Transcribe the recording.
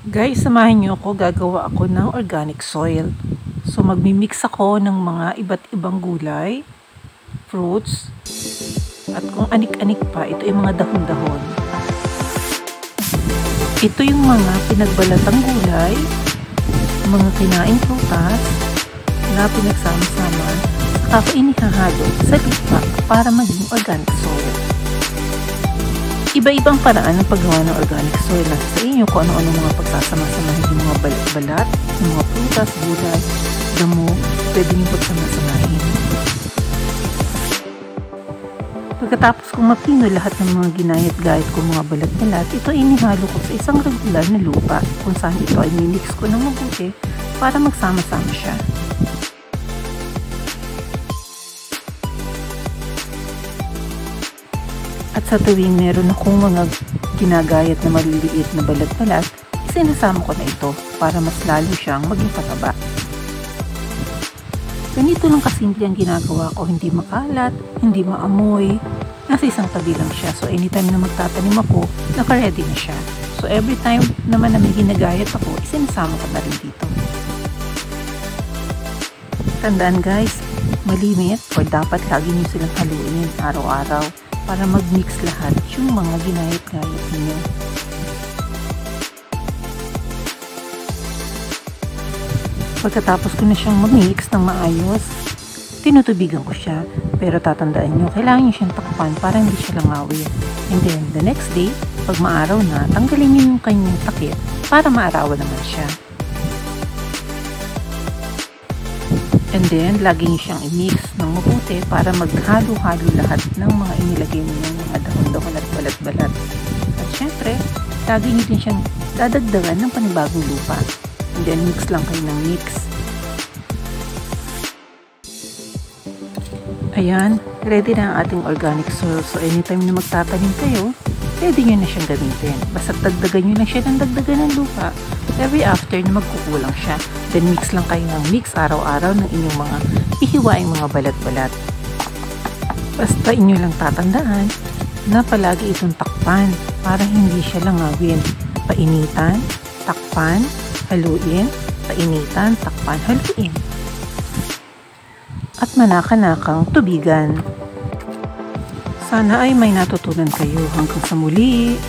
Guys, samahan niyo ako, gagawa ako ng organic soil. So magmi-mix ako ng mga iba't ibang gulay, fruits, at kung anik-anik pa, ito yung mga dahon-dahon. Ito yung mga pinagbalatang gulay, mga kinaing prutas na pinagsama-sama, saka ko inihahalo sa lupa para maging organic soil. Iba-ibang paraan ng paggawa ng organic soil. Sa inyo kung ano-ano mga pagsasama-samahin yung mga balat-balat, yung mga prutas, gulay, damo, pwede nyo pagsama-samahin. Pagkatapos kong mapino lahat ng mga ginayat-gayat ko mga balat-balat, ito inihalo ko sa isang regular na lupa kung saan ito ay minix ko ng mabuti para magsama-sama siya. At sa tuwing meron akong mga ginagayat na maliliit na balat-balat, sinasama ko na ito para mas lalo siyang maging pataba. Ganito lang kasimple ang ginagawa ko, hindi makalat, hindi maamoy, nasa isang tabi lang siya. So anytime na magtatanim ako, naka-ready na siya. So every time naman na may ginagayat ako, sinasama ko na rin dito. Tandaan guys, malimit o dapat lagi niyo silang haluin araw-araw para mag-mix lahat yung mga ginayat-gayat niyo. Pagkatapos ko na siyang mag-mix ng maayos, tinutubigan ko siya. Pero tatandaan nyo, kailangan nyo siyang takpan para hindi siya langawin. And then, the next day, pag maaraw na, tanggalin nyo yung kanyang takip para maarawan naman siya. And then, lagi nyo siyang i-mix ng mabuti para maghalo-halo lahat ng mga inilagay nyo ng mga dahon-dahon at balat-balat. At syempre, lagi nyo din siyang dadagdagan ng panibagong lupa. And then, mix lang kayo ng mix. Ayan, ready na ang ating organic soil. So, anytime na magtatanim kayo, pwede nyo na siyang gamitin. Basta dagdagan nyo lang siya ng dagdagan ng lupa. Every after na magkukulang siya. Then, mix lang kayo ng mix araw-araw ng inyong mga ihiwaing mga balat-balat. Basta inyo lang tatandaan na palagi itong takpan para hindi siya langawin. Painitan, takpan, haluin, painitan, takpan, haluin. At manaka-nakang tubigan. Sana ay may natutunan kayo. Hanggang sa muli.